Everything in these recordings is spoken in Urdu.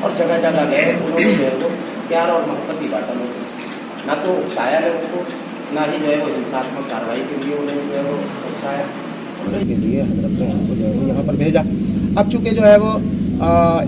اور جگہ جگہ گئے انہوں نے جو ہے وہ پیار اور محبت ہی بانٹا لوگوں کو، نہ تو اکسایا لوگوں کو، نہ ہی جو ہے وہ ہنساتمک کارروائی کے لیے انہوں نے جو ہے وہ اکسایا کے لیے حضرت نے ہم کو جو ہے وہ یہاں پر بھیجا۔ اب چونکہ جو ہے وہ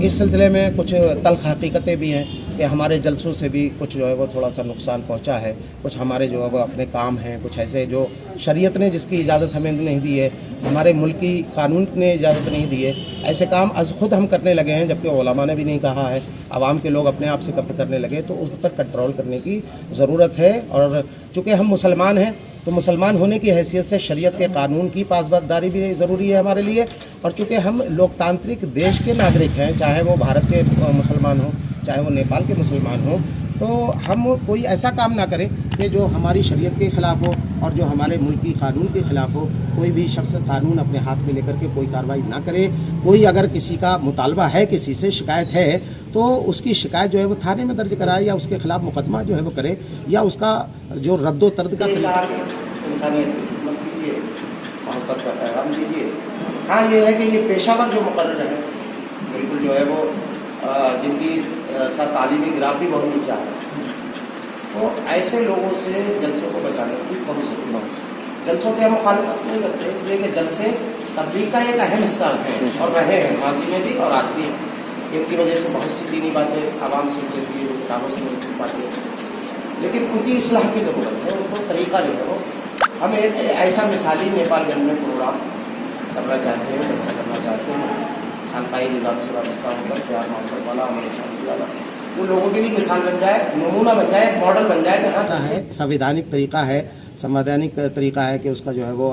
اس سلسلے میں کچھ تلخ حقیقتیں بھی ہیں کہ ہمارے جلسوں سے بھی کچھ جو ہے وہ تھوڑا سا نقصان پہنچا ہے، کچھ ہمارے جو ہے وہ اپنے کام ہیں، کچھ ایسے جو شریعت نے جس کی اجازت ہمیں نہیں دی ہے، ہمارے ملکی قانون نے اجازت نہیں دی ہے، ایسے کام از خود ہم کرنے لگے ہیں، جبکہ علماء نے بھی نہیں کہا ہے، عوام کے لوگ اپنے آپ سے کرنے لگے، تو اس پر کنٹرول کرنے کی ضرورت ہے۔ اور چونکہ ہم مسلمان ہیں تو مسلمان ہونے کی حیثیت سے شریعت کے قانون کی پاسداری بھی ضروری ہے ہمارے لیے، اور چونکہ ہم لوکتانترک دیش کے ناگرک ہیں، چاہے وہ بھارت کے مسلمان ہوں چاہے وہ نیپال کے مسلمان ہوں، تو ہم کوئی ایسا کام نہ کریں کہ جو ہماری شریعت کے خلاف ہو اور جو ہمارے ملکی قانون کے خلاف ہو۔ کوئی بھی شخص قانون اپنے ہاتھ میں لے کر کے کوئی کارروائی نہ کرے۔ کوئی اگر کسی کا مطالبہ ہے، کسی سے شکایت ہے، تو اس کی شکایت جو ہے وہ تھانے میں درج کرائے یا اس کے خلاف مقدمہ جو ہے وہ کرے، یا اس کا جو رد و طرد کا انسانیت کی خدمت کیجیے، محبت کا پیغام دیجیے۔ ہاں یہ ہے کہ یہ پیشہ ور جو مقرر ہے بالکل جو ہے وہ جن کی کا تعلیمی گراف بھی بہت نیچا ہے، تو ایسے لوگوں سے جلسوں کو بچانے کی بہت ضرورت ہے۔ جلسوں کے ہم مخالفت نہیں کرتے، اس لیے کہ جلسے تبلیغ کا ایک اہم حصہ ہیں اور رہے ہیں ماضی میں بھی اور آج بھی ہیں۔ ان کی وجہ سے بہت سی دینی باتیں عوام سیکھ لیتی ہے، جو کتابوں سے نہیں سیکھ پاتی ہے، لیکن ان کی اصلاح کی ضرورت ہے۔ ان کو طریقہ جو ہے وہ ہم ایک ایسا مثالی نیپال گنج میں پروگرام کرنا چاہتے ہیں، جلسہ کرنا چاہتے ہیں، خانقاہی نظام سے وابستہ ہو کر پیار محبت والا، امن شانتی والا، وہ لوگوں کے لیے مثال بن جائے، نمونہ بن جائے، ماڈل بن جائے۔ جہاں ہے سنویدھانک طریقہ ہے، سنویدھانک طریقہ ہے کہ اس کا جو ہے وہ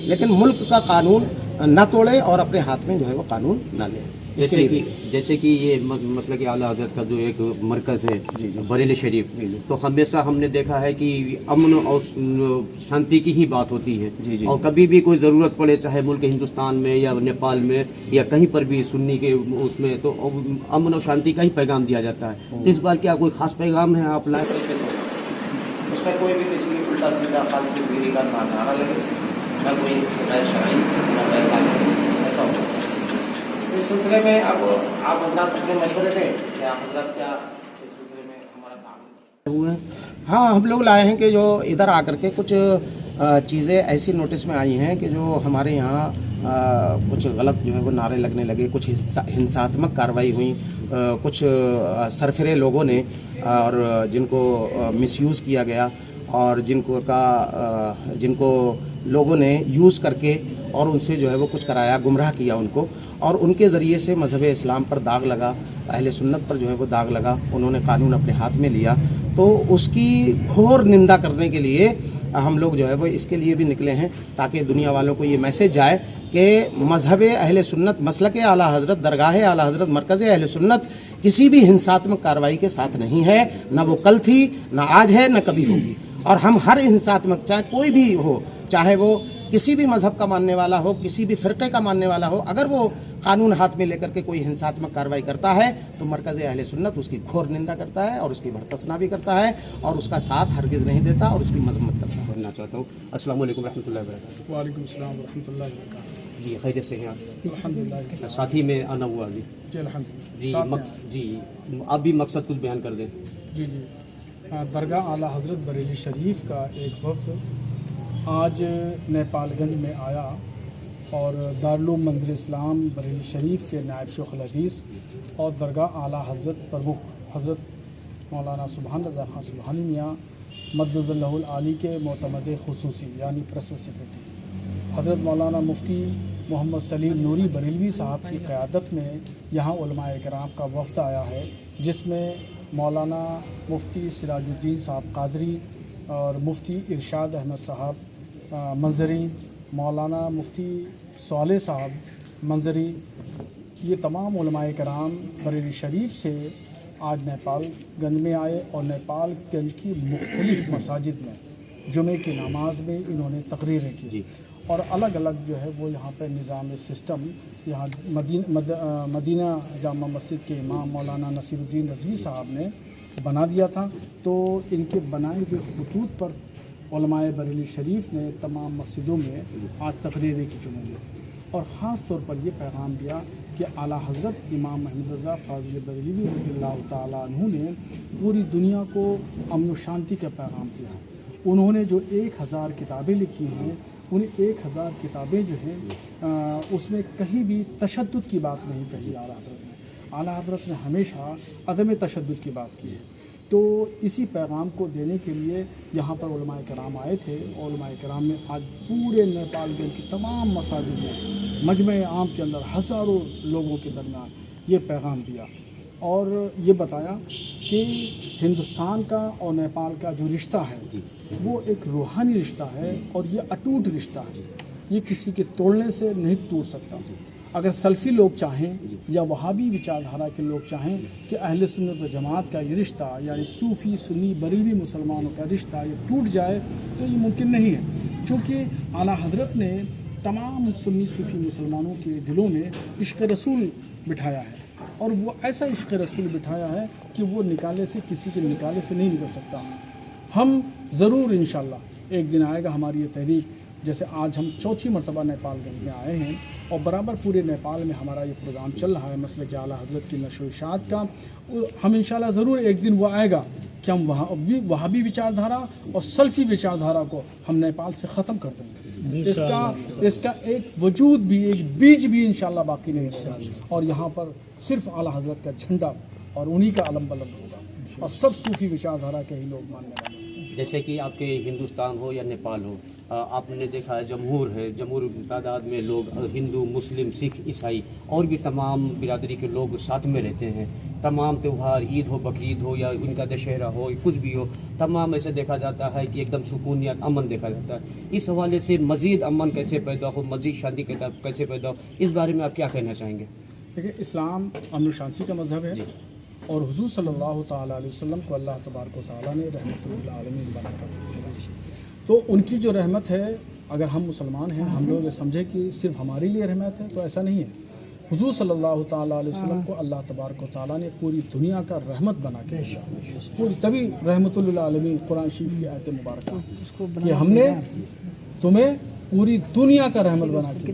لیکن ملک کا قانون نہ توڑیں اور اپنے ہاتھ میں جو ہے وہ قانون نہ لیں۔ جیسے کہ یہ مسئلہ کہ اعلیٰ حضرت کا جو ایک مرکز ہے بریلی شریف، تو ہمیشہ ہم نے دیکھا ہے کہ امن اور شانتی کی ہی بات ہوتی ہے، اور کبھی بھی کوئی ضرورت پڑے، چاہے ملک ہندوستان میں یا نیپال میں یا کہیں پر بھی سنی کے اس میں، تو امن اور شانتی کا ہی پیغام دیا جاتا ہے۔ تو اس بار کیا کوئی خاص پیغام ہے آپ لائے؟ اس میں کوئی بھی کسی الٹا سیدھا فالتو گیری کا نعرہ لگے، نہ کوئی غیر شرعی نہ غیر قانونی، ایسا ہوتا ہے۔ اس سلسلے میں اب آپ حضرات اپنے مشورے دیں کہ آپ حضرات کیا اس سلسلے میں ہمارا کام ہوئے؟ ہاں ہم لوگ لائے ہیں کہ جو ادھر آ کر کے کچھ چیزیں ایسی نوٹس میں آئی ہیں کہ جو ہمارے یہاں کچھ غلط جو ہے وہ نعرے لگنے لگے، کچھ ہنساتمک کارروائی ہوئی، کچھ سرفرے لوگوں نے اور جن کو مس یوز کیا گیا، اور جن کو لوگوں نے یوز کر کے اور ان سے جو ہے وہ کچھ کرایا، گمراہ کیا ان کو، اور ان کے ذریعے سے مذہب اسلام پر داغ لگا، اہل سنت پر جو ہے وہ داغ لگا، انہوں نے قانون اپنے ہاتھ میں لیا۔ تو اس کی گھور نندا کرنے کے لیے ہم لوگ جو ہے وہ اس کے لیے بھی نکلے ہیں، تاکہ دنیا والوں کو یہ میسج جائے کہ مذہب اہل سنت، مسلک اعلیٰ حضرت، درگاہ اعلیٰ حضرت، مرکز اہل سنت کسی بھی ہنساتمک کارروائی کے ساتھ نہیں ہے، نہ وہ کل تھی، نہ آج ہے، نہ کبھی ہوگی۔ اور ہم ہر ہنساتمک، چاہے کوئی بھی ہو، چاہے وہ کسی بھی مذہب کا ماننے والا ہو، کسی بھی فرقے کا ماننے والا ہو، اگر وہ قانون ہاتھ میں لے کر کے کوئی ہنساتمک کارروائی کرتا ہے تو مرکز اہل سنت اس کی گھور نندا کرتا ہے اور اس کی بھرتسنا بھی کرتا ہے اور اس کا ساتھ ہرگز نہیں دیتا اور اس کی مذمت کرتا ہے۔ کرنا چاہتا ہوں۔ السلام علیکم رحمۃ اللہ وبرکاتہ۔ وعلیکم السلام ورحمۃ اللہ وبرکاتہ۔ جی خیریت سے ہیں آپ؟ الحمد للہ۔ ساتھی میں آنا ہوا ابھی؟ جی الحمد للہ۔ جی آپ بھی مقصد کچھ بیان کر دیں۔ جی درگاہ اعلیٰ حضرت بریلی شریف کا ایک وفد آج نیپال گنج میں آیا اور دارالعلوم منظر اسلام بریلی شریف کے نائب شیخ الحدیث اور درگاہ اعلیٰ حضرت پرمکھ حضرت مولانا سبحان رضا خان سبحانی میاں مدد اللہ العالی کے معتمد خصوصی یعنی پریس سیکرٹری حضرت مولانا مفتی محمد سلیم نوری بریلوی صاحب کی قیادت میں یہاں علماء کرام کا وفد آیا ہے، جس میں مولانا مفتی سراج الدین صاحب قادری اور مفتی ارشاد احمد صاحب منظری، مولانا مفتی صالح صاحب منظری، یہ تمام علماء کرام بریلی شریف سے آج نیپال گنج میں آئے اور نیپال گنج کی مختلف مساجد میں جمعے کی نماز میں انہوں نے تقریریں کی اور الگ الگ جو ہے وہ یہاں پہ نظام سسٹم یہاں مدینہ جامع مسجد کے امام مولانا نصیر الدین رضوی صاحب نے بنا دیا تھا۔ تو ان کے بنائے ہوئے خطوط پر علماء بریلی شریف نے تمام مسجدوں میں آج تقریریں کی جمعے میں، اور خاص طور پر یہ پیغام دیا کہ اعلیٰ حضرت امام محمد رضا فاضل بریلوی رضی اللہ تعالیٰ عنہ نے پوری دنیا کو امن و شانتی کا پیغام دیا ہے۔ انہوں نے جو 1000 کتابیں لکھی ہیں، ان 1000 کتابیں جو ہیں اس میں کہیں بھی تشدد کی بات نہیں کہی اعلیٰ حضرت نے۔ اعلیٰ حضرت نے ہمیشہ عدم تشدد کی بات کی ہے۔ تو اسی پیغام کو دینے کے لیے یہاں پر علماء کرام آئے تھے، اور علماء کرام نے آج پورے نیپال گنج کی تمام مساجد میں مجمع عام کے اندر ہزاروں لوگوں کے درمیان یہ پیغام دیا، اور یہ بتایا کہ ہندوستان کا اور نیپال کا جو رشتہ ہے وہ ایک روحانی رشتہ ہے، اور یہ اٹوٹ رشتہ ہے، یہ کسی کے توڑنے سے نہیں ٹوٹ سکتا۔ اگر سلفی لوگ چاہیں یا وہابی وچار دھارا کے لوگ چاہیں کہ اہل سنت و جماعت کا یہ رشتہ، یعنی صوفی سنی بریلوی مسلمانوں کا رشتہ یہ ٹوٹ جائے، تو یہ ممکن نہیں ہے، چونکہ اعلیٰ حضرت نے تمام سنی صوفی مسلمانوں کے دلوں میں عشق رسول بٹھایا ہے، اور وہ ایسا عشق رسول بٹھایا ہے کہ وہ نکالے سے کسی کے نکالے سے نہیں نکل سکتا۔ ہم ضرور انشاءاللہ ایک دن آئے گا ہماری یہ تحریک، جیسے آج ہم 4تھی مرتبہ نیپال گنج میں آئے ہیں، اور برابر پورے نیپال میں ہمارا یہ پروگرام چل رہا ہے مسلک اعلیٰ حضرت کی نشر و اشاعت کا۔ ہم انشاءاللہ ضرور ایک دن وہ آئے گا کہ ہم وہابی وچار دھارا اور سلفی وچار دھارا کو ہم نیپال سے ختم کر دیں گے۔ اس کا ایک وجود بھی، ایک بیج بھی انشاءاللہ باقی نہیں ہوگا، اور یہاں پر صرف اعلیٰ حضرت کا جھنڈا اور انہی کا علم بلند ہوگا، اور سب صوفی وچار دھارا کے ہی لوگ ماننے والے ہیں۔ جیسے کہ آپ کے ہندوستان ہو یا نیپال ہو، آپ نے دیکھا ہے جمہور ہے، جمہور تعداد میں لوگ ہندو، مسلم، سکھ، عیسائی اور بھی تمام برادری کے لوگ ساتھ میں رہتے ہیں۔ تمام تہوار، عید ہو، بقرعید ہو یا ان کا دشہرہ ہو، کچھ بھی ہو، تمام ایسے دیکھا جاتا ہے کہ ایک دم سکونیت، امن دیکھا جاتا ہے۔ اس حوالے سے مزید امن کیسے پیدا ہو، مزید شانتی کیسے پیدا ہو، اس بارے میں آپ کیا کہنا چاہیں گے؟ دیکھیں، اسلام امن و شانتی کا مذہب ہے، اور حضور صلی اللہ تعالیٰ علیہ وسلم کو اللہ تبارک و تعالیٰ نے رحمت للعالمین بنا کر بھیجا۔ تو ان کی جو رحمت ہے، اگر ہم مسلمان ہیں، ہم لوگ یہ سمجھے کہ صرف ہمارے لیے رحمت ہے، تو ایسا نہیں ہے۔ حضور صلی اللہ تعالیٰ علیہ وسلم کو اللہ تبارک و تعالیٰ نے پوری دنیا کا رحمت بنا کے بھیجا، پوری تبھی رحمت للعالمین قرآن شریف کی آیت مبارکہ کہ ہم نے تمہیں پوری دنیا کا رحمت بنا کے،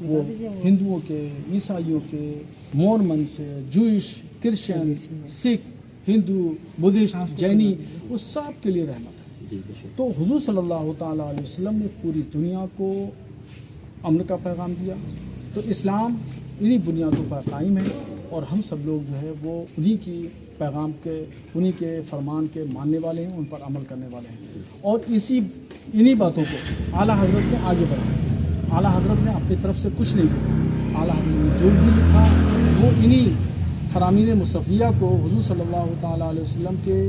وہ ہندوؤں کے، عیسائیوں کے، مورمن سے، جوئش، کرسچن، سکھ، ہندو، بدھسٹ، جینی، وہ سب کے لیے رحمت ہے۔ تو حضور صلی اللہ تعالیٰ علیہ وسلم نے پوری دنیا کو امن کا پیغام دیا۔ تو اسلام انہی بنیادوں پر قائم ہے، اور ہم سب لوگ جو ہے وہ انہی کی پیغام کے، انہی کے فرمان کے ماننے والے ہیں، ان پر عمل کرنے والے ہیں، اور انہی باتوں کو اعلیٰ حضرت نے آگے بڑھایا۔ اعلیٰ حضرت نے اپنی طرف سے کچھ نہیں کیا، اعلیٰ حضرت نے جو بھی لکھا وہ انہی فرامین مصطفیہ کو، حضور صلی اللہ تعالیٰ علیہ وسلم کے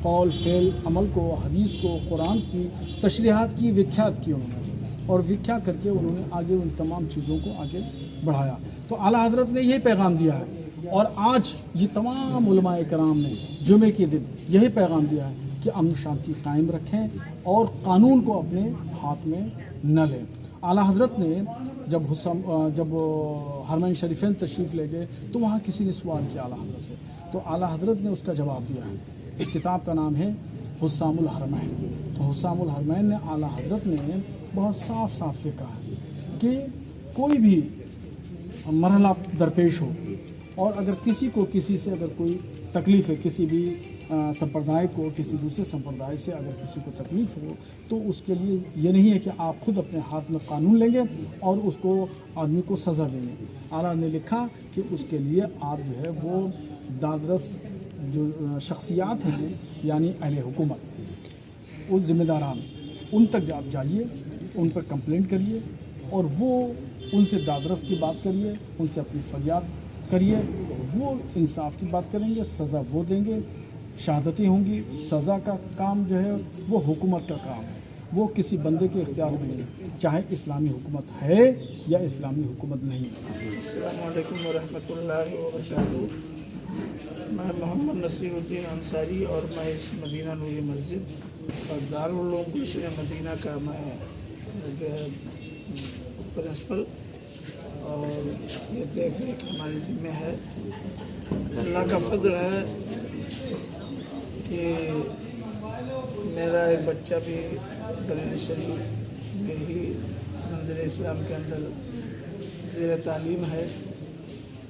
قول، فعل، عمل کو، حدیث کو، قرآن کی تشریحات کی، وکھیات کی انہوں نے، اور وکھیا کر کے انہوں نے آگے ان تمام چیزوں کو آگے بڑھایا۔ تو اعلیٰ حضرت نے یہ پیغام دیا ہے، اور آج یہ تمام علماء کرام نے جمعے کے دن یہی پیغام دیا ہے کہ امن شانتی قائم رکھیں اور قانون کو اپنے ہاتھ میں نہ لیں۔ اعلیٰ حضرت نے جب حرمین شریفین تشریف لے گئے تو وہاں کسی نے سوال کیا اعلیٰ حضرت سے، تو اعلیٰ حضرت نے اس کا جواب دیا ہے۔ اس کتاب کا نام ہے حسام الحرمین۔ تو حسام الحرمین نے اعلیٰ حضرت نے بہت صاف صاف لکھا ہے کہ کوئی بھی مرحلہ درپیش ہو، اور اگر کسی کو کسی سے اگر کوئی تکلیف ہے، کسی بھی سمپردائے کو کسی دوسرے سمپردائے سے اگر کسی کو تکلیف ہو، تو اس کے لیے یہ نہیں ہے کہ آپ خود اپنے ہاتھ میں قانون لیں گے اور اس کو آدمی کو سزا دیں گے۔ اعلیٰ نے لکھا کہ اس کے لیے آپ جو ہے وہ دادرس جو شخصیات ہیں، یعنی اہل حکومت، ان ذمہ داران، ان تک آپ جائیے، ان پر کمپلینٹ کریے، اور وہ ان سے دادرس کی بات کریے، ان سے اپنی فریاد کریے، وہ انصاف کی بات کریں گے، سزا وہ دیں گے، شہادتیں ہوں گی۔ سزا کا کام جو ہے وہ حکومت کا کام ہے، وہ کسی بندے کے اختیار میں نہیں ہے، چاہے اسلامی حکومت ہے یا اسلامی حکومت نہیں ہے۔ السلام علیکم ورحمۃ اللہ وبرکاتہ۔ میں محمد نصیر الدین انصاری، اور میں اس مدینہ نوری مسجد اور دارالعلوم گلشن مدینہ کا میں جو ہے پرنسپل، اور یہ دیکھ ریکھ ہماری ذمہ ہے۔ اللہ کا فضل ہے کہ میرا ایک بچہ بھی بریلی شریف میں ہی منظر اسلام کے اندر زیر تعلیم ہے،